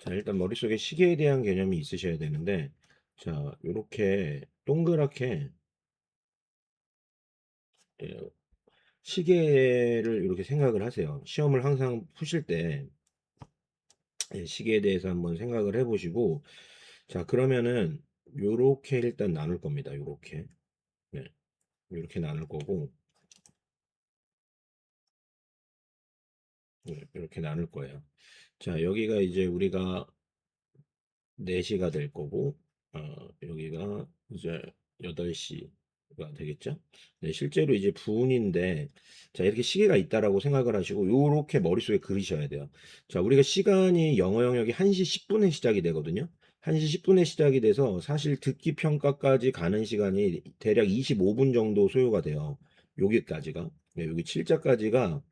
자, 일단 머릿속에 시계에 대한 개념이 있으셔야 되는데, 자, 요렇게 동그랗게, 예, 시계를 이렇게 생각을 하세요. 시험을 항상 푸실 때, 시계에 대해서 한번 생각을 해보시고, 자, 그러면은, 요렇게 일단 나눌 겁니다. 요렇게. 네, 요렇게 나눌 거고, 이렇게 나눌 거예요. 자, 여기가 이제 우리가 4시가 될 거고, 여기가 이제 8시가 되겠죠? 네, 실제로 이제 분인데, 자, 이렇게 시계가 있다라고 생각을 하시고, 요렇게 머릿속에 그리셔야 돼요. 자, 우리가 시간이 영어 영역이 1시 10분에 시작이 되거든요. 1시 10분에 시작이 돼서 사실 듣기 평가까지 가는 시간이 대략 25분 정도 소요가 돼요. 여기까지가. 네, 여기 7자까지가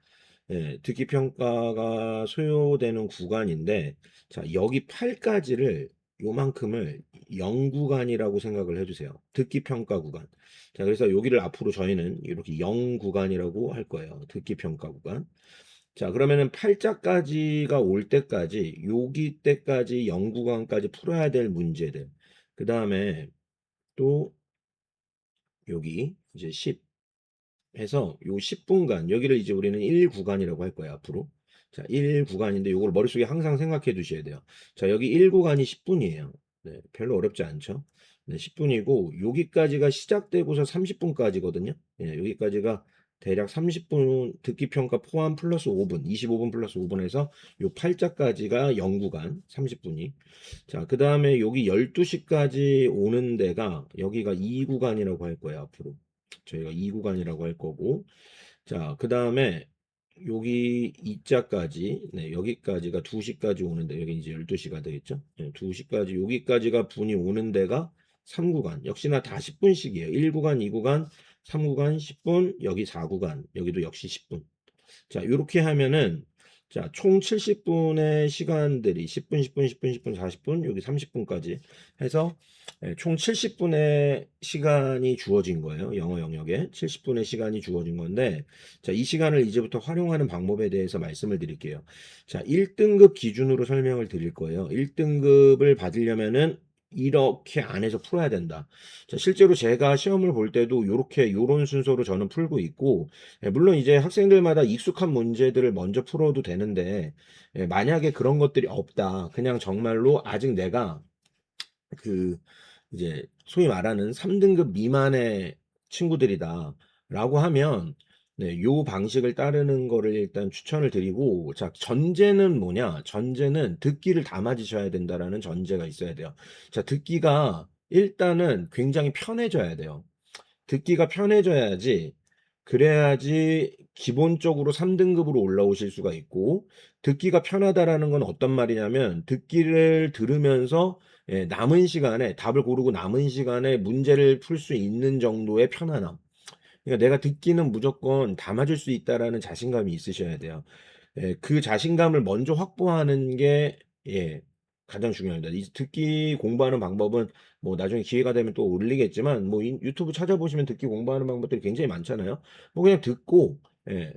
듣기 평가가 소요되는 구간인데, 자, 여기 8까지를 요만큼을 0구간이라고 생각을 해주세요. 듣기 평가 구간. 자, 그래서 여기를 앞으로 저희는 이렇게 0구간이라고 할 거예요. 듣기 평가 구간. 자, 그러면은 8자까지가 올 때까지, 여기 때까지 0구간까지 풀어야 될 문제들. 그 다음에 또 여기 이제 10 해서 요 10분간 여기를 이제 우리는 1구간이라고 할 거예요, 앞으로. 자, 1구간인데 요걸 머릿속에 항상 생각해 두셔야 돼요. 자, 여기 1구간이 10분이에요. 네, 별로 어렵지 않죠? 네, 10분이고 여기까지가 시작되고서 30분까지거든요. 예, 여기까지가 대략 30분 듣기 평가 포함 플러스 5분, 25분 플러스 5분 해서 요 8자까지가 0구간 30분이. 자, 그다음에 여기 12시까지 오는 데가 여기가 2구간이라고 할 거예요, 앞으로. 저희가 2구간이라고 할 거고. 자, 그 다음에 여기 2자까지, 네, 여기까지가 2시까지 오는데, 여기 이제 12시가 되겠죠? 네, 2시까지, 여기까지가 분이 오는 데가 3구간. 역시나 다 10분씩이에요. 1구간, 2구간, 3구간, 10분, 여기 4구간, 여기도 역시 10분. 자, 이렇게 하면은 자, 총 70분의 시간들이 10분, 10분, 10분, 10분, 40분, 여기 30분까지 해서 총 70분의 시간이 주어진 거예요. 영어 영역에 70분의 시간이 주어진 건데, 자, 이 시간을 이제부터 활용하는 방법에 대해서 말씀을 드릴게요. 자, 1등급 기준으로 설명을 드릴 거예요. 1등급을 받으려면은 이렇게 안에서 풀어야 된다. 자, 실제로 제가 시험을 볼 때도 이렇게 요런 순서로 저는 풀고 있고, 물론 이제 학생들마다 익숙한 문제들을 먼저 풀어도 되는데, 만약에 그런 것들이 없다. 그냥 정말로 아직 내가 그 이제 소위 말하는 3등급 미만의 친구들이다 라고 하면, 네, 요 방식을 따르는 거를 일단 추천을 드리고, 자, 전제는 뭐냐? 전제는 듣기를 다 맞으셔야 된다라는 전제가 있어야 돼요. 자, 듣기가 일단은 굉장히 편해져야 돼요. 듣기가 편해져야지, 그래야지 기본적으로 3등급으로 올라오실 수가 있고, 듣기가 편하다라는 건 어떤 말이냐면 듣기를 들으면서 남은 시간에 답을 고르고 남은 시간에 문제를 풀 수 있는 정도의 편안함. 그러니까 내가 듣기는 무조건 다 맞을 수 있다라는 자신감이 있으셔야 돼요. 그 자신감을 먼저 확보하는 게 가장 중요합니다. 이 듣기 공부하는 방법은 뭐 나중에 기회가 되면 또 올리겠지만, 뭐 유튜브 찾아보시면 듣기 공부하는 방법들이 굉장히 많잖아요. 뭐 그냥 듣고 예,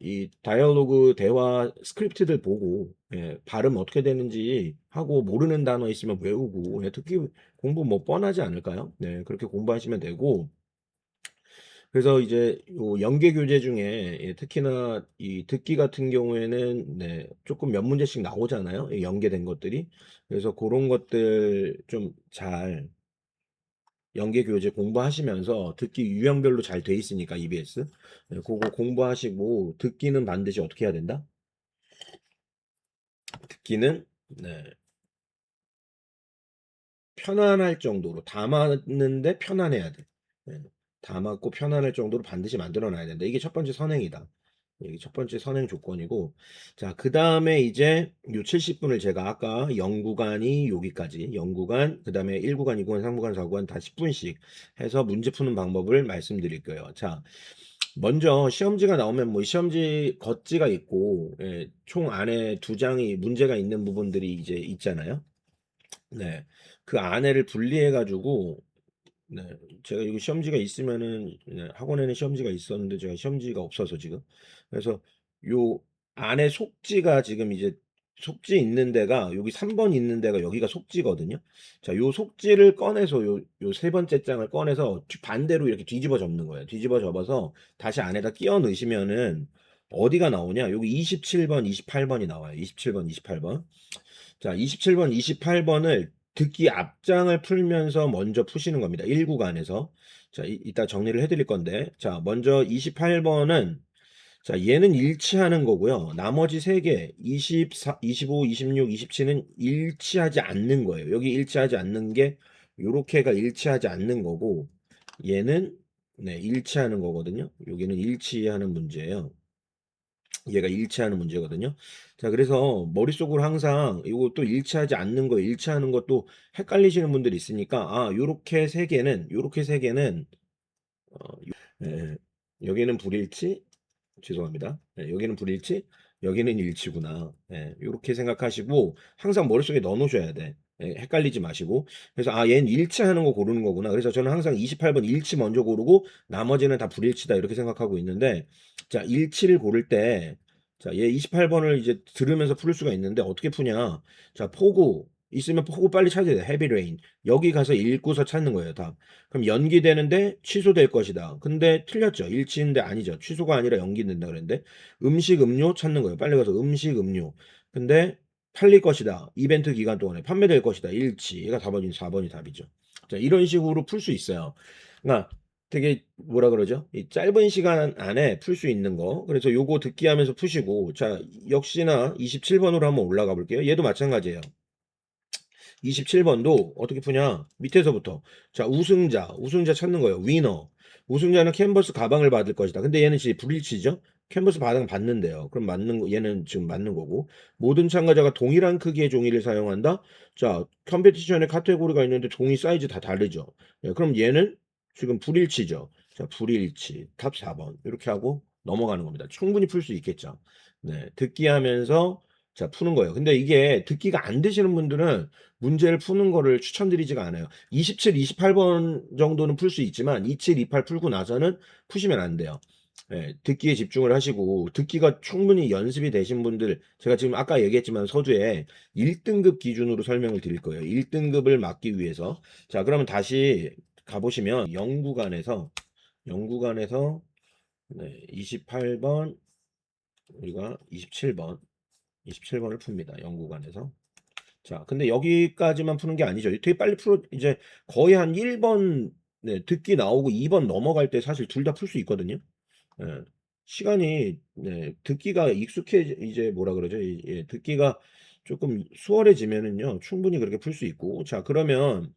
이 다이얼로그 대화 스크립트들 보고 발음 어떻게 되는지 하고 모르는 단어 있으면 외우고, 듣기 공부 뭐 뻔하지 않을까요? 네, 그렇게 공부하시면 되고. 그래서 이제 요 연계 교재 중에 특히나 이 듣기 같은 경우에는 조금 몇 문제씩 나오잖아요. 이 연계된 것들이. 그래서 그런 것들 좀 잘 연계 교재 공부하시면서, 듣기 유형별로 잘 돼 있으니까 EBS. 그거 공부하시고, 듣기는 반드시 어떻게 해야 된다? 듣기는 편안할 정도로, 다 맞는데 편안해야 돼. 네, 다 맞고 편안할 정도로 반드시 만들어 놔야 된다. 이게 첫 번째 선행이다. 이게 첫 번째 선행 조건이고, 자, 그 다음에 이제 요 70분을 제가 아까 0구간이 여기까지, 0구간, 그 다음에 1구간, 2구간, 3구간, 4구간 다 10분씩 해서 문제 푸는 방법을 말씀드릴 거예요. 자, 먼저 시험지가 나오면 뭐 시험지 겉지가 있고, 총 안에 2장이 문제가 있는 부분들이 이제 있잖아요. 네. 그 안에를 분리해 가지고, 네, 제가 여기 시험지가 있으면은, 학원에는 시험지가 있었는데 제가 시험지가 없어서 지금, 그래서 요 안에 속지가 지금 이제 속지 있는 데가 여기 3번 있는 데가 여기가 속지거든요. 자, 요 속지를 꺼내서 요 세 번째 장을 꺼내서 반대로 이렇게 뒤집어 접는 거예요. 뒤집어 접어서 다시 안에다 끼워 넣으시면은 어디가 나오냐? 여기 27번, 28번이 나와요. 27번, 28번. 자, 27번, 28번을 듣기 앞장을 풀면서 먼저 푸시는 겁니다. 1구간에서. 자, 이따 정리를 해드릴 건데. 자, 먼저 28번은 자, 얘는 일치하는 거고요. 나머지 세 개, 24, 25, 26, 27은 일치하지 않는 거예요. 여기 일치하지 않는 게 요렇게가 일치하지 않는 거고 얘는 네, 일치하는 거거든요. 여기는 일치하는 문제예요. 얘가 일치하는 문제거든요. 자, 그래서 머릿속으로 항상 이거 또 일치하지 않는 거, 일치하는 것도 헷갈리시는 분들이 있으니까 요렇게 세 개는 예, 여기는 불일치, 죄송합니다. 예, 여기는 불일치, 여기는 일치구나. 예, 이렇게 생각하시고 항상 머릿속에 넣어 놓으셔야 돼. 예, 헷갈리지 마시고. 그래서 아, 얘는 일치하는 거 고르는 거구나. 그래서 저는 항상 28번 일치 먼저 고르고 나머지는 다 불일치다 이렇게 생각하고 있는데 자, 일치를 고를 때 자, 얘 28번을 이제 들으면서 풀 수가 있는데 어떻게 푸냐? 자, 폭우 있으면 폭우 빨리 찾아야 돼. 헤비 레인. 여기 가서 읽고서 찾는 거예요, 답. 그럼 연기되는데 취소될 것이다. 근데 틀렸죠. 일치인데 아니죠. 취소가 아니라 연기된다 그랬는데 음식 음료 찾는 거예요. 빨리 가서 음식 음료. 근데 팔릴 것이다. 이벤트 기간 동안에 판매될 것이다. 일치. 얘가 4번이 답이죠. 자, 이런 식으로 풀 수 있어요. 그러니까 되게 뭐라 그러죠? 이 짧은 시간 안에 풀 수 있는 거. 그래서 요거 듣기 하면서 푸시고 자, 역시나 27번으로 한번 올라가 볼게요. 얘도 마찬가지예요. 27번도 어떻게 푸냐? 밑에서부터. 자, 우승자 찾는 거예요. 위너. 우승자는 캔버스 가방을 받을 것이다. 근데 얘는 지금 불일치죠? 캔버스 가방 받는데요. 그럼 맞는 거, 얘는 지금 맞는 거고. 모든 참가자가 동일한 크기의 종이를 사용한다? 자, 컴페티션에 카테고리가 있는데 종이 사이즈 다 다르죠? 예, 그럼 얘는 지금 불일치죠? 자, 불일치. 답 4번. 이렇게 하고 넘어가는 겁니다. 충분히 풀 수 있겠죠? 네, 듣기 하면서 자, 푸는 거예요. 근데 이게 듣기가 안 되시는 분들은 문제를 푸는 거를 추천드리지가 않아요. 27, 28번 정도는 풀 수 있지만 27, 28 풀고 나서는 푸시면 안 돼요. 예, 듣기에 집중을 하시고 듣기가 충분히 연습이 되신 분들 제가 지금 아까 얘기했지만 서두에 1등급 기준으로 설명을 드릴 거예요. 1등급을 맞기 위해서. 자, 그러면 다시 가보시면 영구간에서 네, 28번 우리가 27번을 풉니다. 영구간에서. 자, 근데 여기까지만 푸는 게 아니죠. 되게 빨리 풀어, 이제 거의 한 1번, 네, 듣기 나오고 2번 넘어갈 때 사실 둘 다 풀 수 있거든요. 예. 시간이, 네, 듣기가 이제 뭐라 그러죠? 예, 듣기가 조금 수월해지면은요, 충분히 그렇게 풀 수 있고. 자, 그러면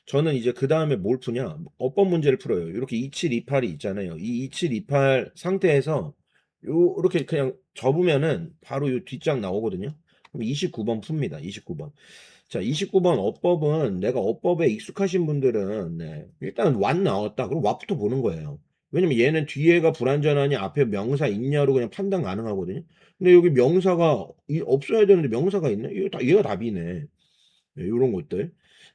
저는 이제 그 다음에 뭘 푸냐? 어법 문제를 풀어요. 이렇게 2728이 있잖아요. 이 2728 상태에서 이렇게 그냥 접으면은 바로 요 뒷장 나오거든요. 그럼 29번 풉니다. 29번. 자, 29번 어법은 내가 어법에 익숙하신 분들은 네, 일단 왓 나왔다. 그럼 왓부터 보는 거예요. 왜냐면 얘는 뒤에가 불완전하니 앞에 명사 있냐로 그냥 판단 가능하거든요. 근데 여기 명사가 없어야 되는데 명사가 있네? 얘가 답이네. 네, 요런 것들.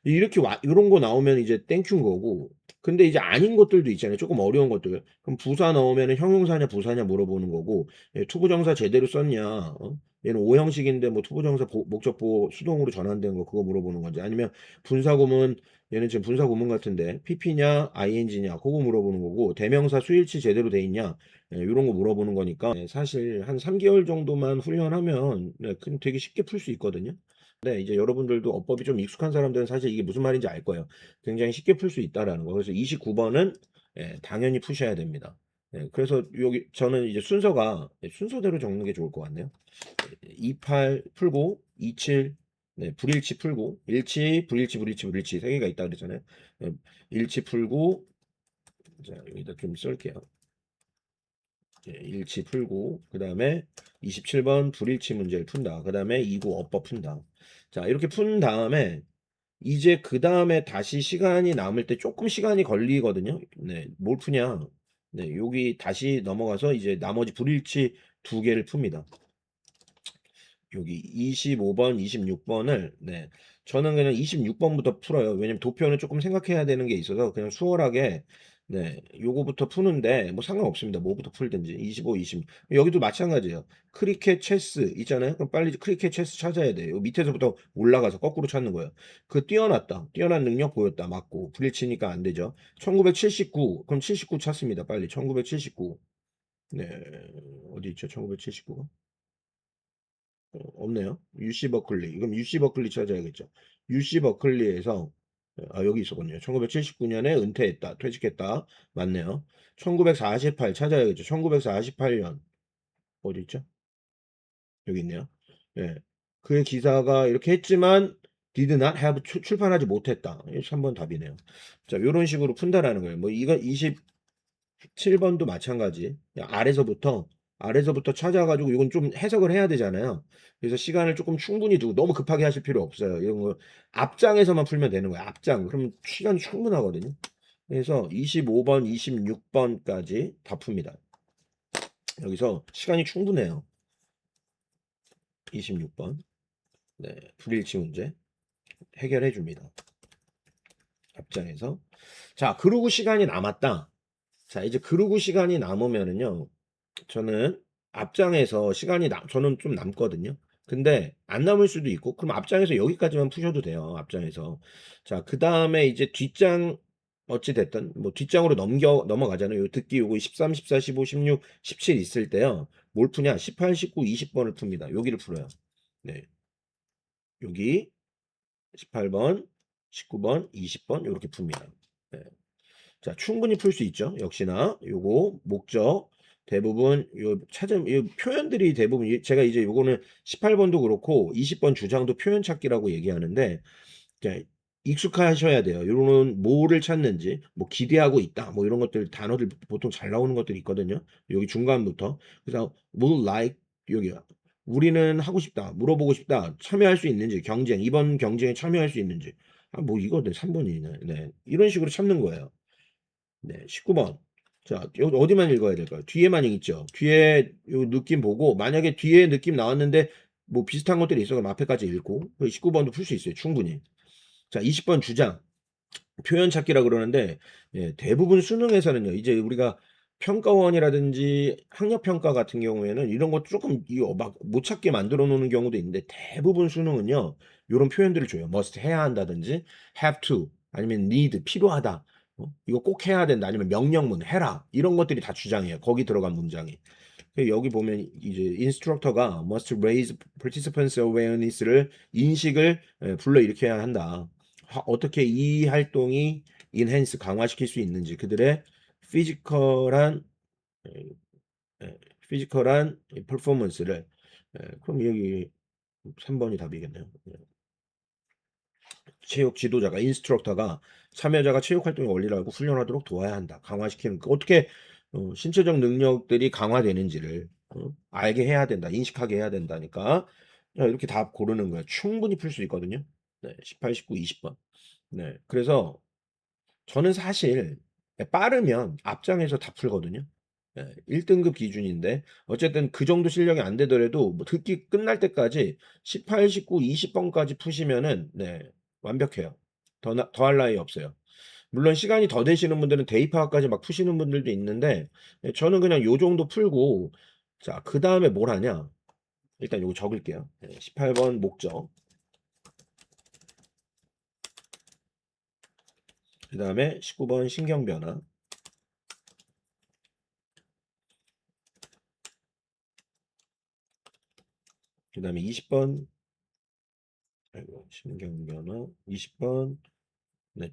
이렇게 요런 거 나오면 이제 땡큐인 거고. 근데 이제 아닌 것들도 있잖아요. 조금 어려운 것들. 그럼 부사 나오면은 형용사냐 부사냐 물어보는 거고. 예, 투부정사 제대로 썼냐. 얘는 오형식인데 뭐 투부정사 목적보 수동으로 전환된 거 그거 물어보는 건지 아니면 분사구문 얘는 지금 분사구문 같은데 PP냐 ING냐 그거 물어보는 거고 대명사 수일치 제대로 돼 있냐 예, 이런 거 물어보는 거니까 예, 사실 한 3개월 정도만 훈련하면 네, 그럼 되게 쉽게 풀 수 있거든요. 네, 이제 여러분들도 어법이 좀 익숙한 사람들은 사실 이게 무슨 말인지 알 거예요. 굉장히 쉽게 풀 수 있다라는 거. 그래서 29번은 당연히 푸셔야 됩니다. 그래서 여기 저는 이제 순서대로 적는 게 좋을 것 같네요. 28 풀고 27 불일치 풀고 일치 불일치 세 개가 있다 그랬잖아요. 일치 풀고 자, 여기다 좀 쓸게요. 일치 풀고 그 다음에 27번 불일치 문제를 푼다. 그 다음에 2구 어법 푼다. 자, 이렇게 푼 다음에 이제 그 다음에 다시 시간이 남을 때 조금 시간이 걸리거든요. 네, 뭘 푸냐? 네, 여기 다시 넘어가서 이제 나머지 불일치 두 개를 풉니다. 여기 25번, 26번을 네, 저는 그냥 26번부터 풀어요. 왜냐면 도표는 조금 생각해야 되는 게 있어서 그냥 수월하게 네, 요거부터 푸는데 뭐 상관없습니다. 뭐부터 풀든지 25, 20. 여기도 마찬가지예요. 크리켓, 체스 있잖아요. 그럼 빨리 크리켓, 체스 찾아야 돼요. 요 밑에서부터 올라가서 거꾸로 찾는 거예요. 그 뛰어났다. 뛰어난 능력 보였다. 맞고 불일치니까 안 되죠. 1979. 그럼 79 찾습니다. 빨리 1979. 네, 어디 있죠? 1979가? 없네요. 유씨 버클리. 그럼 유씨 버클리 찾아야겠죠. 유씨 버클리에서 여기 있었군요. 1979년에 은퇴했다. 퇴직했다. 맞네요. 1948 찾아야겠죠. 1948년 어디 있죠? 여기 있네요. 예. 그의 기사가 이렇게 했지만 did not have 출판하지 못했다. 3번 답이네요. 자, 이런 식으로 푼다라는 거예요. 뭐 이거 7번도 마찬가지. 아래서부터 찾아가지고 이건 좀 해석을 해야 되잖아요. 그래서 시간을 조금 충분히 두고 너무 급하게 하실 필요 없어요. 이런 거 앞장에서만 풀면 되는 거예요. 앞장. 그러면 시간 충분하거든요. 그래서 25번, 26번까지 다 풉니다. 여기서 시간이 충분해요. 26번. 네, 불일치 문제 해결해 줍니다. 앞장에서. 자, 그러고 시간이 남았다. 자, 이제 그러고 시간이 남으면은요. 저는 앞장에서 저는 좀 남거든요. 근데 안 남을 수도 있고, 그럼 앞장에서 여기까지만 푸셔도 돼요. 앞장에서. 자, 그 다음에 이제 뒷장, 어찌됐든, 뭐 뒷장으로 넘어가잖아요. 요 듣기 요거 13, 14, 15, 16, 17 있을 때요. 뭘 푸냐? 18, 19, 20번을 풉니다. 여기를 풀어요. 네. 여기 18번, 19번, 20번, 요렇게 풉니다. 네. 자, 충분히 풀 수 있죠. 역시나 요거 목적 대부분 요 표현들이 대부분 제가 이제 요거는 18번도 그렇고 20번 주장도 표현 찾기라고 얘기하는데 자, 익숙하셔야 돼요. 요거는 뭐를 찾는지 뭐 기대하고 있다 뭐 이런 것들 단어들 보통 잘 나오는 것들이 있거든요. 여기 중간부터 그래서 would like 여기야. 우리는 하고 싶다, 물어보고 싶다, 참여할 수 있는지 경쟁 이번 경쟁에 참여할 수 있는지 뭐 이거 3번이네. 네. 이런 식으로 찾는 거예요. 네, 19번. 자, 여기 어디만 읽어야 될까요? 뒤에만 있죠. 뒤에 요 느낌 보고 만약에 뒤에 느낌 나왔는데 뭐 비슷한 것들이 있어 그럼 앞에까지 읽고 19번도 풀 수 있어요. 충분히. 자, 20번 주장. 표현 찾기라 그러는데 예, 대부분 수능에서는요. 이제 우리가 평가원이라든지 학력 평가 같은 경우에는 이런 거 조금 이거 막 못 찾게 만들어 놓는 경우도 있는데 대부분 수능은요. 요런 표현들을 줘요. must 해야 한다든지 have to 아니면 need 필요하다. 이거 꼭 해야 된다. 아니면 명령문 해라. 이런 것들이 다 주장이에요. 거기 들어간 문장이. 여기 보면 이제 인스트럭터가 must raise participants awareness를 인식을 불러일으켜야 한다. 어떻게 이 활동이 enhance 강화시킬 수 있는지 그들의 피지컬한 에, 피지컬한 퍼포먼스를 그럼 여기 3번이 답이겠네요. 체육 지도자가 인스트럭터가 참여자가 체육 활동의 원리를 알고 훈련하도록 도와야 한다. 강화시키는 어떻게 신체적 능력들이 강화되는지를 알게 해야 된다. 인식하게 해야 된다니까. 자, 이렇게 답 고르는 거예요. 충분히 풀 수 있거든요. 네, 18, 19, 20번. 네, 그래서 저는 사실 빠르면 앞장에서 다 풀거든요. 1등급 기준인데 어쨌든 그 정도 실력이 안 되더라도 뭐 듣기 끝날 때까지 18, 19, 20번까지 푸시면은 네, 완벽해요. 더할 나위 없어요. 물론 시간이 더 되시는 분들은 대입학까지 막 푸시는 분들도 있는데 저는 그냥 요 정도 풀고 자, 그다음에 뭘 하냐? 일단 요거 적을게요. 18번 목적. 그다음에 19번 신경 변화. 그다음에 20번 아이고, 신경 변화. 20번 네,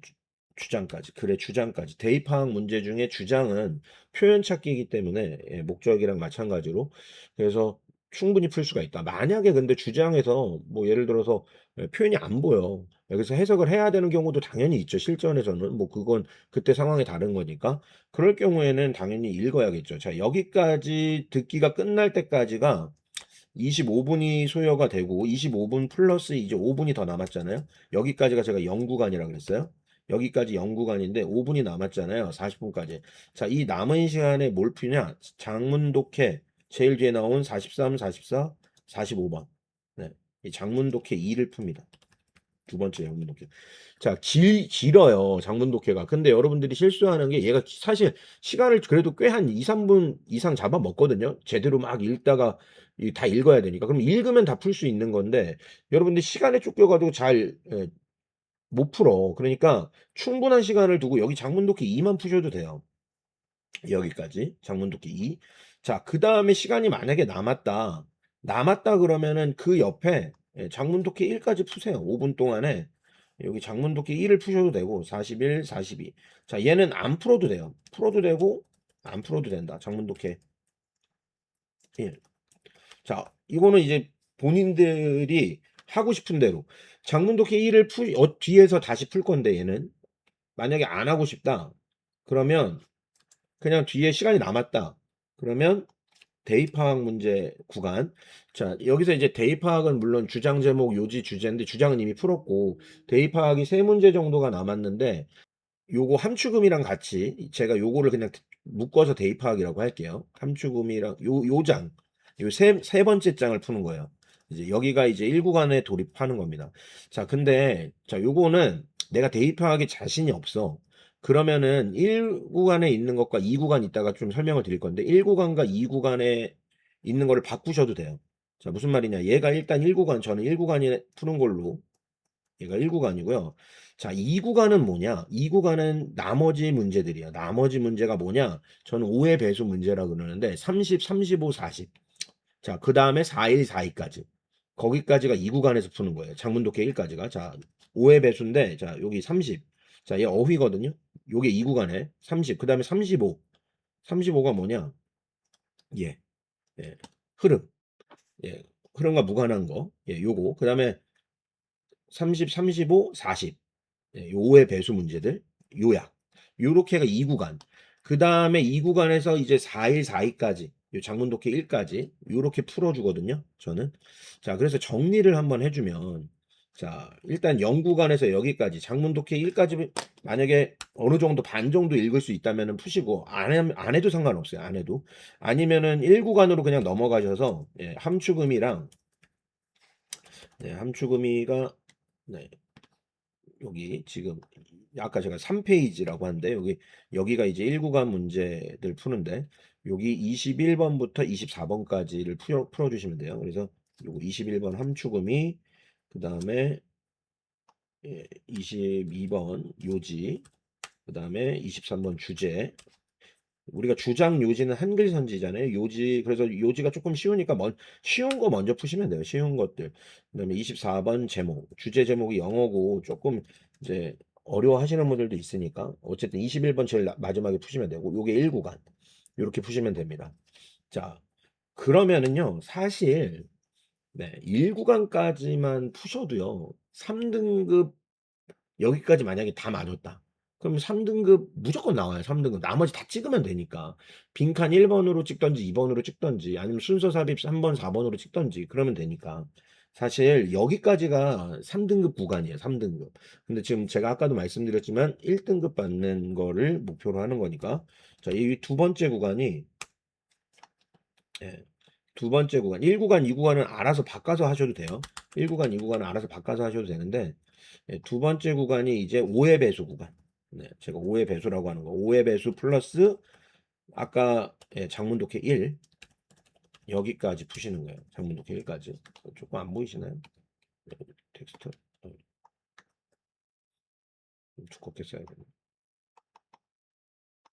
주장까지. 그래, 주장까지. 대입학 문제 중에 주장은 표현 찾기이기 때문에 목적이랑 마찬가지로. 그래서 충분히 풀 수가 있다. 만약에 근데 주장에서 뭐 예를 들어서 표현이 안 보여. 여기서 해석을 해야 되는 경우도 당연히 있죠. 실전에서는. 뭐 그건 그때 상황이 다른 거니까. 그럴 경우에는 당연히 읽어야겠죠. 자, 여기까지 듣기가 끝날 때까지가 25분이 소요가 되고 25분 플러스 이제 5분이 더 남았잖아요. 여기까지가 제가 0구간이라고 그랬어요. 여기까지 0구간인데 5분이 남았잖아요. 40분까지. 자, 이 남은 시간에 뭘 푸냐? 장문 독해 제일 뒤에 나온 43, 44, 45번. 네. 이 장문 독해 2를 풉니다. 두 번째 장문 독해. 자, 길어요. 장문 독해가. 근데 여러분들이 실수하는 게 얘가 사실 시간을 그래도 꽤 한 2, 3분 이상 잡아먹거든요. 제대로 막 읽다가 다 읽어야 되니까. 그럼 읽으면 다 풀 수 있는 건데 여러분들 시간에 쫓겨가지고 잘 못 풀어. 그러니까 충분한 시간을 두고 여기 장문 독해 2만 푸셔도 돼요. 여기까지 장문 독해 2. 자, 그다음에 시간이 만약에 남았다 그러면은 그 옆에 장문 독해 1까지 푸세요. 5분 동안에 여기 장문 독해 1을 푸셔도 되고 41, 42. 자, 얘는 안 풀어도 돼요. 풀어도 되고 안 풀어도 된다. 장문 독해 1. 자, 이거는 이제 본인들이 하고 싶은 대로 장문 독해 1을 뒤에서 다시 풀 건데 얘는 만약에 안 하고 싶다. 그러면 그냥 뒤에 시간이 남았다. 그러면 대입파악 문제 구간. 자, 여기서 이제 대입파악은 물론 주장 제목, 요지, 주제인데 주장은 이미 풀었고 대입파악이 세 문제 정도가 남았는데 요거 함축음이랑 같이 제가 요거를 그냥 묶어서 대입파악이라고 할게요. 함축음이랑 요장 요 세 번째 장을 푸는 거예요. 이제 여기가 이제 1구간에 돌입하는 겁니다. 자, 근데 자, 요거는 내가 대입파악에 자신이 없어. 그러면은 1구간에 있는 것과 2구간 있다가 좀 설명을 드릴 건데 1구간과 2구간에 있는 거를 바꾸셔도 돼요. 자, 무슨 말이냐? 얘가 일단 1구간 저는 1구간에 푸는 걸로 얘가 1구간이고요. 자, 2구간은 뭐냐? 2구간은 나머지 문제들이야. 나머지 문제가 뭐냐? 저는 5의 배수 문제라 그러는데 30, 35, 40. 자, 그 다음에 41, 42까지. 거기까지가 2구간에서 푸는 거예요. 장문독해 1까지가. 자, 5의 배수인데 자, 여기 30. 자, 얘 어휘거든요. 요게 2구간에 30. 그 다음에 35. 35가 뭐냐? 예. 예. 흐름. 예. 흐름과 무관한 거. 예, 요거. 그 다음에 30, 35, 40. 네, 요의 배수 문제들 요약 요렇게가 2구간 그 다음에 2구간에서 이제 4일 4일까지 요 장문독해 1까지 요렇게 풀어주거든요 저는. 자, 그래서 정리를 한번 해주면 자, 일단 0구간에서 여기까지 장문독해 1까지 만약에 어느 정도 반 정도 읽을 수 있다면 푸시고 안 해도 상관없어요. 안 해도 아니면은 1구간으로 그냥 넘어가셔서 함축음이랑 함축음이가 네, 여기 지금 아까 제가 3페이지라고 하는데 여기가 이제 1구간 문제들 푸는데 여기 21번부터 24번까지를 풀어주시면 돼요. 그래서 요거 21번 함축음이 그 다음에 22번 요지 그 다음에 23번 주제 우리가 주장 요지는 한글 선지잖아요. 요지 그래서 요지가 조금 쉬우니까 쉬운 거 먼저 푸시면 돼요. 쉬운 것들. 그다음에 24번 제목 주제 제목이 영어고 조금 이제 어려워하시는 분들도 있으니까 어쨌든 21번 제일 마지막에 푸시면 되고 요게 1구간 이렇게 푸시면 됩니다. 자, 그러면은요 사실 1구간까지만 푸셔도요 3등급 여기까지 만약에 다 맞았다. 그럼 3등급 무조건 나와요. 3등급. 나머지 다 찍으면 되니까. 빈칸 1번으로 찍던지 2번으로 찍던지 아니면 순서 삽입 3번, 4번으로 찍던지 그러면 되니까. 사실 여기까지가 3등급 구간이에요. 3등급. 근데 지금 제가 아까도 말씀드렸지만 1등급 받는 거를 목표로 하는 거니까. 자, 이 두 번째 구간이 예, 두 번째 구간 1구간, 2구간은 알아서 바꿔서 하셔도 돼요. 1구간, 2구간은 알아서 바꿔서 하셔도 되는데 두 번째 구간이 이제 5의 배수 구간. 네, 제가 5의 배수라고 하는 거. 5의 배수 플러스 아까 장문 독해 1 여기까지 푸시는 거예요. 장문 독해 1까지. 조금 안 보이시나요? 텍스트 좀 두껍게 써야 되네.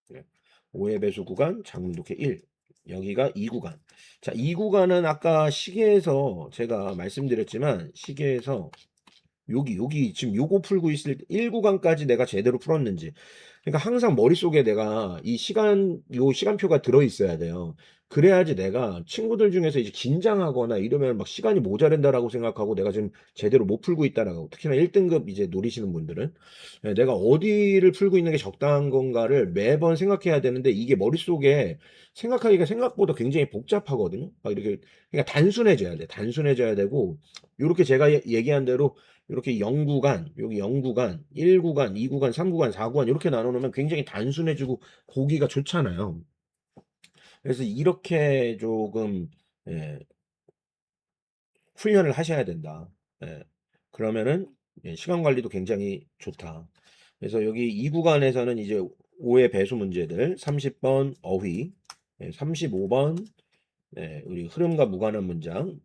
네. 5의 배수 구간 장문 독해 1 여기가 2구간. 자, 2구간은 아까 시계에서 제가 말씀드렸지만 시계에서 여기 지금 요거 풀고 있을 때 1구간까지 내가 제대로 풀었는지 그러니까 항상 머릿속에 내가 요 시간표가 들어 있어야 돼요. 그래야지 내가 친구들 중에서 이제 긴장하거나 이러면 막 시간이 모자란다라고 생각하고 내가 지금 제대로 못 풀고 있다라고 특히나 1등급 이제 노리시는 분들은 내가 어디를 풀고 있는 게 적당한 건가를 매번 생각해야 되는데 이게 머릿속에 생각하기가 생각보다 굉장히 복잡하거든요. 막 이렇게 그러니까 단순해져야 돼. 단순해져야 되고 요렇게 제가 얘기한 대로 이렇게 0구간, 여기 0구간, 1구간, 2구간, 3구간, 4구간 이렇게 나눠 놓으면 굉장히 단순해지고 보기가 좋잖아요. 그래서 이렇게 조금 예, 훈련을 하셔야 된다. 예. 그러면은 예, 시간 관리도 굉장히 좋다. 그래서 여기 이 구간에서는 이제 5의 배수 문제들 30번 어휘, 35번 우리 흐름과 무관한 문장,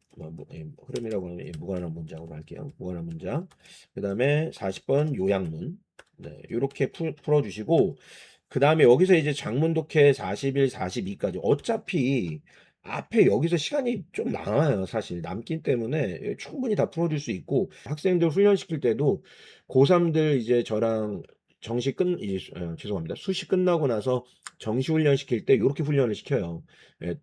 흐름이라고 하면 무관한 문장으로 할게요. 무관한 문장. 그 다음에 40번 요약문. 이렇게 풀어주시고, 그 다음에 여기서 이제 장문 독해 41, 42까지. 어차피 앞에 여기서 시간이 좀 남아요. 사실 남기 때문에 충분히 다 풀어줄 수 있고, 학생들 훈련시킬 때도 고3들 이제 저랑 죄송합니다. 수시 끝나고 나서 정시 훈련 시킬 때 이렇게 훈련을 시켜요.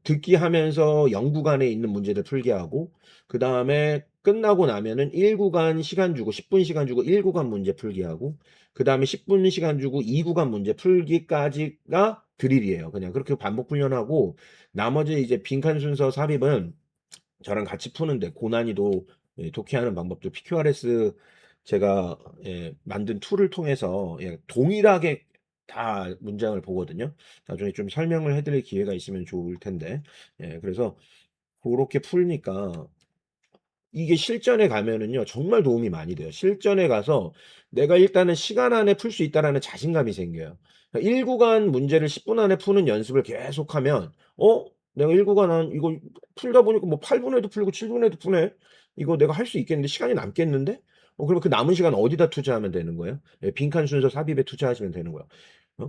듣기 하면서 영구간에 있는 문제들 풀게 하고, 그 다음에 끝나고 나면은 1구간 시간 주고 10분 시간 주고 1구간 문제 풀게 하고, 그 다음에 10분 시간 주고 2구간 문제 풀기까지가 드릴이에요. 그냥 그렇게 반복 훈련하고, 나머지 이제 빈칸 순서 삽입은 저랑 같이 푸는데 고난이도 독해하는 방법도 PQRS 제가 만든 툴을 통해서 동일하게 다 문장을 보거든요. 나중에 좀 설명을 해드릴 기회가 있으면 좋을 텐데, 그래서 그렇게 풀니까 이게 실전에 가면은요, 정말 도움이 많이 돼요. 실전에 가서 내가 일단은 시간 안에 풀 수 있다라는 자신감이 생겨요. 1구간 문제를 10분 안에 푸는 연습을 계속하면, 내가 1구간 이거 풀다 보니까 뭐 8분에도 풀고 7분에도 푸네? 이거 내가 할 수 있겠는데? 시간이 남겠는데? 그러면 그 남은 시간 어디다 투자하면 되는 거예요? 빈칸 순서 삽입에 투자하시면 되는 거예요.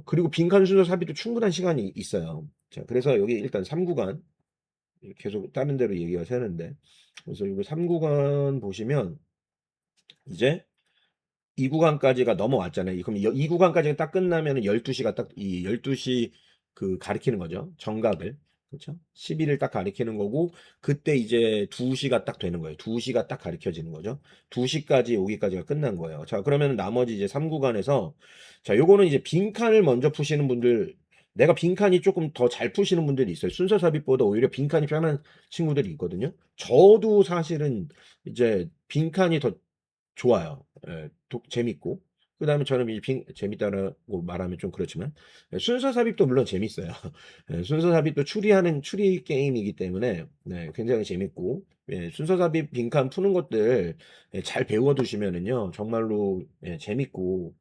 그리고 빈칸 순서 삽입도 충분한 시간이 있어요. 자, 그래서 여기 일단 3구간, 계속 다른 데로 얘기가 새는데, 그래서 이거 3구간 보시면 이제 2구간까지가 넘어왔잖아요. 그럼 이 구간까지가 딱 끝나면 12시가 딱 이 12시 그 가리키는 거죠. 정각을. 그렇죠? 11을 딱 가리키는 거고 그때 이제 2시가 딱 되는 거예요. 2시가 딱 가리켜지는 거죠. 2시까지 여기까지가 끝난 거예요. 자, 그러면 나머지 이제 3구간에서 자, 요거는 이제 빈칸을 먼저 푸시는 분들 내가 빈칸이 조금 더 잘 푸시는 분들이 있어요. 순서 삽입보다 오히려 빈칸이 편한 친구들이 있거든요. 저도 사실은 이제 빈칸이 더 좋아요. 재밌고. 그다음에 저는 이 재밌다라고 말하면 좀 그렇지만 순서 삽입도 물론 재밌어요. 순서 삽입도 추리 게임이기 때문에 굉장히 재밌고 순서 삽입 빈칸 푸는 것들 잘 배워 두시면은요. 정말로 재밌고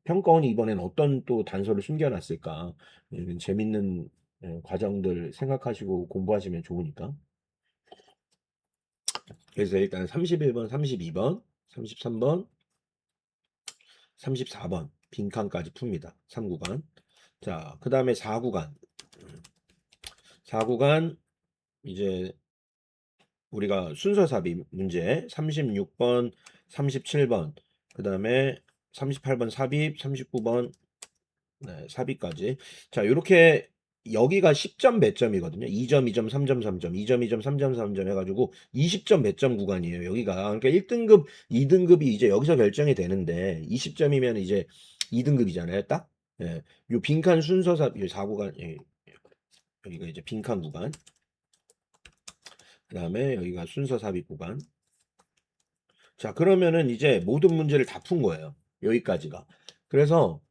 평가원이 이번엔 어떤 또 단서를 숨겨 놨을까? 재밌는 과정들 생각하시고 공부하시면 좋으니까. 그래서 일단 31번, 32번, 33번, 34번 빈칸까지 풉니다. 3구간. 자, 그 다음에 4구간. 4구간 이제 우리가 순서 삽입 문제 36번, 37번, 그 다음에 38번 삽입, 39번 삽입까지. 자, 요렇게 여기가 10점 몇 점이거든요. 2점, 2점, 3점, 3점, 2점, 2점, 3점, 3점 해가지고 20점 몇 점 구간이에요. 여기가. 그러니까 1등급, 2등급이 이제 여기서 결정이 되는데 20점이면 이제 2등급이잖아요. 딱. 요 빈칸 순서삽, 요 4구간, 여기가 이제 빈칸 구간. 그 다음에 여기가 순서 삽입 구간. 자, 그러면은 이제 모든 문제를 다 푼 거예요. 여기까지가. 그래서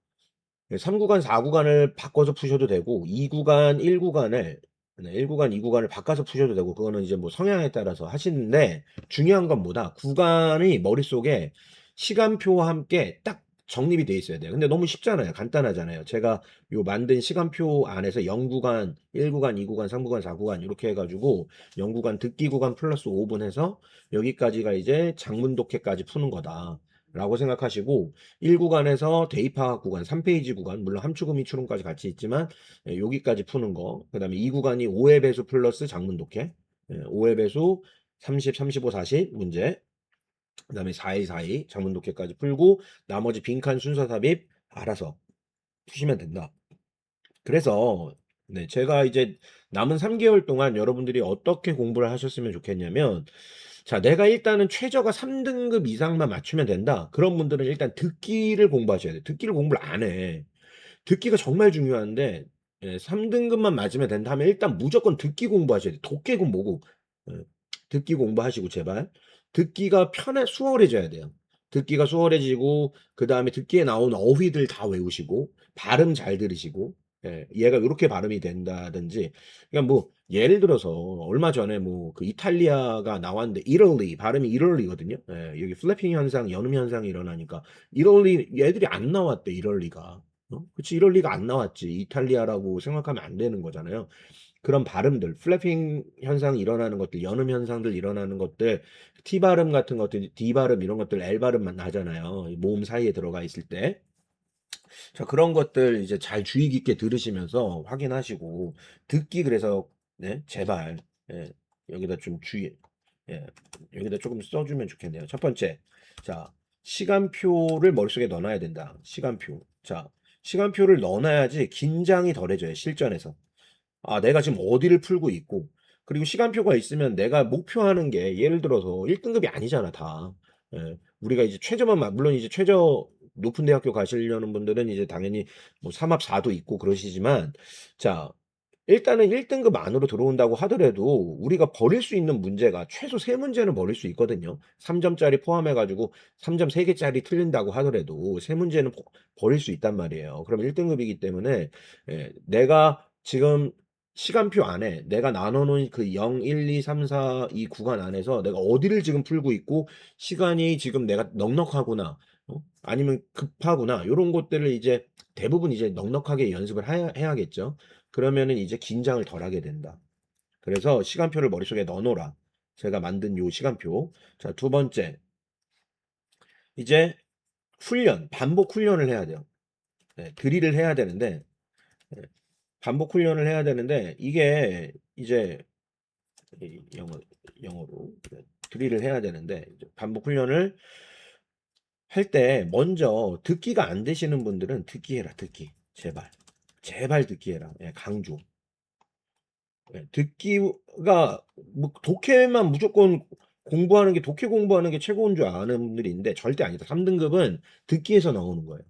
3구간, 4구간을 바꿔서 푸셔도 되고 2구간, 1구간을 1구간, 2구간을 바꿔서 푸셔도 되고 그거는 이제 뭐 성향에 따라서 하시는데 중요한 건 뭐다? 구간이 머릿속에 시간표와 함께 딱 정립이 돼 있어야 돼요. 근데 너무 쉽잖아요. 간단하잖아요. 제가 요 만든 시간표 안에서 0구간, 1구간, 2구간, 3구간, 4구간 이렇게 해가지고 0구간 듣기 구간 플러스 5분 해서 여기까지가 이제 장문 독해까지 푸는 거다. 라고 생각하시고 1구간에서 대입학 구간 3페이지 구간 물론 함축음 이추론까지 같이 있지만 여기까지 푸는 거 그 다음에 2구간이 5의 배수 플러스 장문 독해 5의 배수 30, 35, 40 문제 그 다음에 4의 4의 장문 독해까지 풀고 나머지 빈칸 순서 삽입 알아서 푸시면 된다. 그래서 제가 이제 남은 3개월 동안 여러분들이 어떻게 공부를 하셨으면 좋겠냐면 자, 내가 일단은 최저가 3등급 이상만 맞추면 된다. 그런 분들은 일단 듣기를 공부하셔야 돼요. 듣기를 공부를 안 해. 듣기가 정말 중요한데 3등급만 맞으면 된다 하면 일단 무조건 듣기 공부하셔야 돼요. 독해 공부고 듣기 공부하시고 제발 듣기가 수월해져야 돼요. 듣기가 수월해지고 그 다음에 듣기에 나오는 어휘들 다 외우시고 발음 잘 들으시고 얘가 요렇게 발음이 된다든지. 그러니까 뭐 예를 들어서 얼마 전에 뭐 그 이탈리아가 나왔는데 이럴리 발음이 이럴리거든요. 여기 플래핑 현상, 연음 현상이 일어나니까 이럴리 얘들이 안 나왔대 이럴리가. 그치 이럴리가 안 나왔지. 이탈리아라고 생각하면 안 되는 거잖아요. 그런 발음들, 플래핑 현상이 일어나는 것들, 연음 현상들 일어나는 것들, T 발음 같은 것들, D 발음 이런 것들 L 발음만 나잖아요. 이 모음 사이에 들어가 있을 때. 자, 그런 것들 이제 잘 주의 깊게 들으시면서 확인하시고 듣기 그래서 네, 제발 여기다 좀 주의 여기다 조금 써주면 좋겠네요. 첫 번째, 자 시간표를 머릿속에 넣어놔야 된다. 시간표. 자 시간표를 넣어놔야지 긴장이 덜해져요. 실전에서. 아, 내가 지금 어디를 풀고 있고, 그리고 시간표가 있으면 내가 목표하는 게 예를 들어서 1등급이 아니잖아, 다. 우리가 이제 최저만, 물론 이제 최저 높은 대학교 가시려는 분들은 이제 당연히 뭐 3합 4도 있고 그러시지만, 자, 일단은 1등급 안으로 들어온다고 하더라도 우리가 버릴 수 있는 문제가 최소 3문제는 버릴 수 있거든요. 3점짜리 포함해가지고 3점 3개짜리 틀린다고 하더라도 3문제는 버릴 수 있단 말이에요. 그럼 1등급이기 때문에 내가 지금 시간표 안에 내가 나눠놓은 그 0, 1, 2, 3, 4 이 구간 안에서 내가 어디를 지금 풀고 있고 시간이 지금 내가 넉넉하구나 아니면 급하구나 요런 것들을 이제 대부분 이제 넉넉하게 연습을 해야겠죠. 그러면은 이제 긴장을 덜 하게 된다. 그래서 시간표를 머릿속에 넣어놓으라. 제가 만든 요 시간표. 자, 두 번째. 이제 훈련, 반복 훈련을 해야 돼요. 드릴을 해야 되는데, 네, 반복 훈련을 해야 되는데, 이게 이제 영어로 드릴을 해야 되는데, 반복 훈련을 할 때 먼저 듣기가 안 되시는 분들은 듣기 해라, 듣기. 제발. 제발 듣기 해라. 강조. 듣기가 뭐 독해만 무조건 공부하는 게 독해 공부하는 게 최고인 줄 아는 분들이 있는데 절대 아니다. 3등급은 듣기에서 나오는 거예요.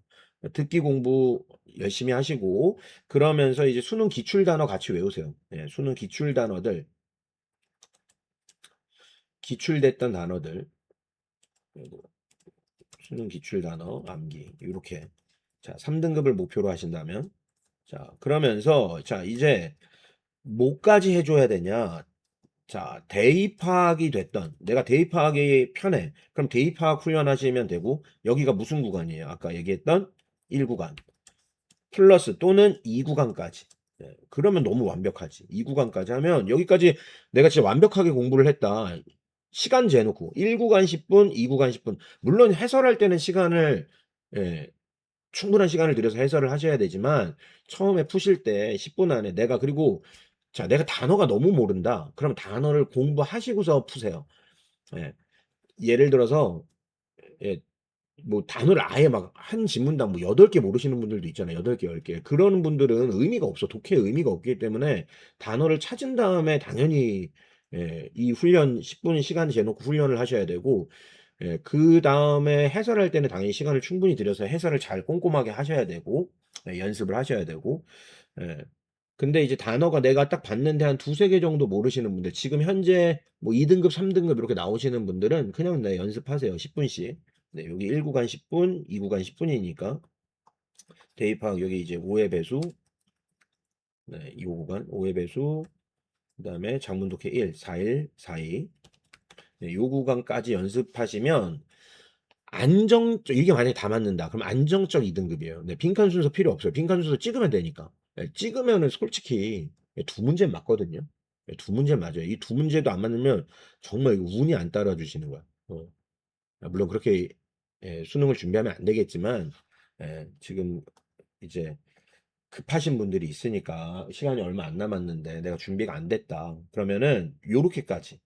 듣기 공부 열심히 하시고 그러면서 이제 수능 기출 단어 같이 외우세요. 수능 기출 단어들 기출됐던 단어들 그리고 수능 기출 단어 암기 이렇게 자 3등급을 목표로 하신다면 자 그러면서 자 이제 뭐까지 해줘야 되냐 자, 대입학이 됐던, 내가 대입학이 편해. 그럼 대입학 훈련하시면 되고, 여기가 무슨 구간이에요? 아까 얘기했던 1구간. 플러스 또는 2구간까지. 그러면 너무 완벽하지. 2구간까지 하면, 여기까지 내가 진짜 완벽하게 공부를 했다. 시간 재놓고, 1구간 10분, 2구간 10분. 물론 해설할 때는 시간을, 예, 충분한 시간을 들여서 해설을 하셔야 되지만 처음에 푸실 때 10분 안에 내가 그리고 자 내가 단어가 너무 모른다. 그럼 단어를 공부하시고서 푸세요. 예. 예를 들어서 예, 뭐 단어를 아예 막 한 지문당 뭐 8개 모르시는 분들도 있잖아요. 8개, 10개. 그런 분들은 의미가 없어. 독해에 의미가 없기 때문에 단어를 찾은 다음에 당연히 이 훈련 10분 시간 재놓고 훈련을 하셔야 되고 그 다음에 해설할 때는 당연히 시간을 충분히 들여서 해설을 잘 꼼꼼하게 하셔야 되고 연습을 하셔야 되고 예. 근데 이제 단어가 내가 딱 봤는데 한 두세 개 정도 모르시는 분들 지금 현재 뭐 2등급, 3등급 이렇게 나오시는 분들은 그냥 연습하세요. 10분씩. 네, 여기 1구간 10분, 2구간 10분이니까 대입학 여기 이제 5회 배수, 네, 2구간 5회 배수, 그다음에 장문독해 1, 4일, 4일. 네, 요 구간까지 연습하시면 안정적 이게 만약에 다 맞는다. 그럼 안정적 2등급이에요. 네, 빈칸 순서 필요 없어요. 빈칸 순서 찍으면 되니까. 찍으면은 솔직히 두 문제 맞거든요. 두 문제 맞아요. 이 두 문제도 안 맞으면 정말 이거 운이 안 따라주시는 거야. 물론 그렇게 수능을 준비하면 안 되겠지만 지금 이제 급하신 분들이 있으니까 시간이 얼마 안 남았는데 내가 준비가 안 됐다. 그러면은 요렇게까지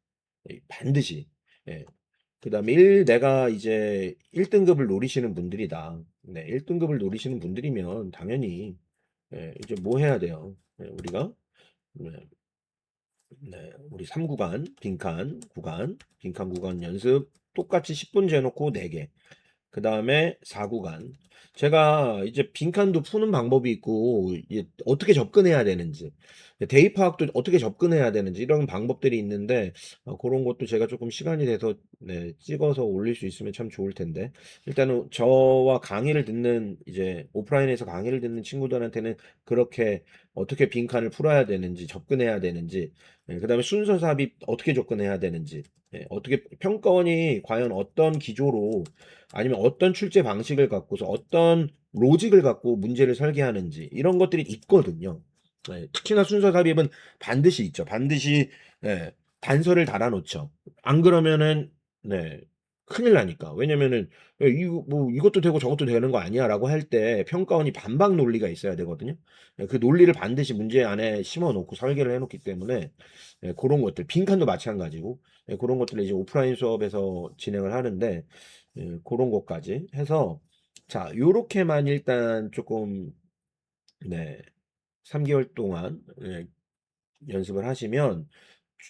반드시 예, 그다음에 내가 이제 1등급을 노리시는 분들이다. 네, 1등급을 노리시는 분들이면 당연히 이제 뭐 해야 돼요? 우리가 네, 우리 3구간 빈칸 구간 연습 똑같이 10분 재놓고 4개. 그다음에 4구간. 제가 이제 빈칸도 푸는 방법이 있고 이게 어떻게 접근해야 되는지, 대입 파악도 어떻게 접근해야 되는지 이런 방법들이 있는데 그런 것도 제가 조금 시간이 돼서 네, 찍어서 올릴 수 있으면 참 좋을 텐데 일단은 저와 강의를 듣는 이제 오프라인에서 강의를 듣는 친구들한테는 그렇게 어떻게 빈칸을 풀어야 되는지 접근해야 되는지 그다음에 순서 삽입 어떻게 접근해야 되는지 어떻게 평가원이 과연 어떤 기조로 아니면 어떤 출제 방식을 갖고서 어떤 로직을 갖고 문제를 설계하는지 이런 것들이 있거든요. 특히나 순서 삽입은 반드시 있죠. 반드시 예, 단서를 달아 놓죠. 안 그러면은 네, 큰일 나니까. 왜냐면은 이거 뭐 이것도 되고 저것도 되는 거 아니야라고 할 때 평가원이 반박 논리가 있어야 되거든요. 그 논리를 반드시 문제 안에 심어 놓고 설계를 해 놓기 때문에 그런 것들 빈칸도 마찬가지고 그런 것들을 이제 오프라인 수업에서 진행을 하는데 그런 것까지 해서 자 요렇게만 일단 조금 네 3개월 동안 연습을 하시면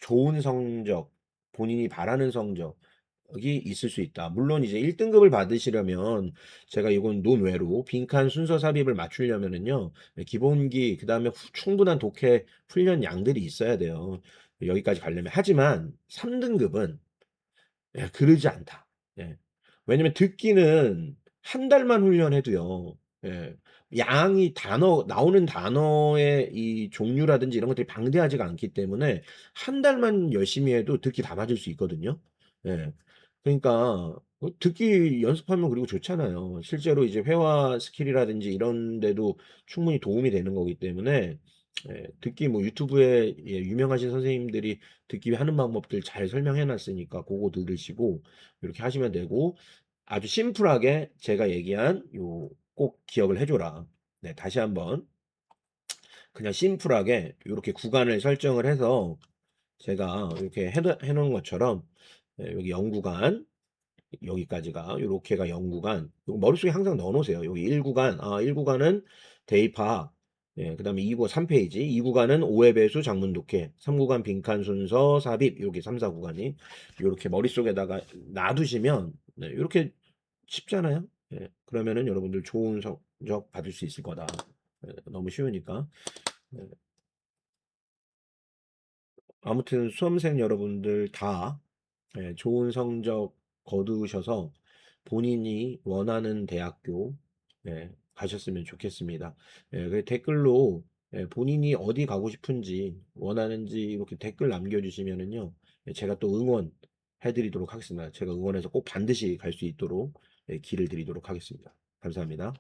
좋은 성적 본인이 바라는 성적이 있을 수 있다. 물론 이제 1등급을 받으시려면 제가 이건 논외로 빈칸 순서 삽입을 맞추려면은요 기본기 그다음에 충분한 독해 훈련 양들이 있어야 돼요. 여기까지 가려면 하지만 3등급은 그러지 않다. 예. 왜냐면 듣기는 한 달만 훈련해도요. 예. 양이 단어 나오는 단어의 이 종류라든지 이런 것들이 방대하지가 않기 때문에 한 달만 열심히 해도 듣기 다 맞을 수 있거든요. 예. 그러니까 듣기 연습하면 그리고 좋잖아요. 실제로 이제 회화 스킬이라든지 이런 데도 충분히 도움이 되는 거기 때문에 듣기 뭐 유튜브에 유명하신 선생님들이 듣기 하는 방법들 잘 설명해 놨으니까 그거 들으시고 이렇게 하시면 되고 아주 심플하게 제가 얘기한 요 꼭 기억을 해 줘라. 네, 다시 한번 그냥 심플하게 요렇게 구간을 설정을 해서 제가 이렇게 해 놓은 것처럼 여기 0 구간 여기까지가 요렇게가 0 구간 요거 머릿속에 항상 넣어 놓으세요. 여기 1 구간 1 구간은 대입학 그다음에 2구 3페이지 2 구간은 오해 배수 작문 독해 3 구간 빈칸 순서 삽입 요렇게 3-4 구간이 요렇게 머릿속에다가 놔두시면 네, 요렇게 쉽잖아요. 그러면은 여러분들 좋은 성적 받을 수 있을 거다. 너무 쉬우니까. 네. 아무튼 수험생 여러분들 다 좋은 성적 거두셔서 본인이 원하는 대학교 가셨으면 좋겠습니다. 그 댓글로 본인이 어디 가고 싶은지 원하는지 이렇게 댓글 남겨주시면은요, 제가 또 응원해드리도록 하겠습니다. 제가 응원해서 꼭 반드시 갈 수 있도록 길을 드리도록 하겠습니다. 감사합니다.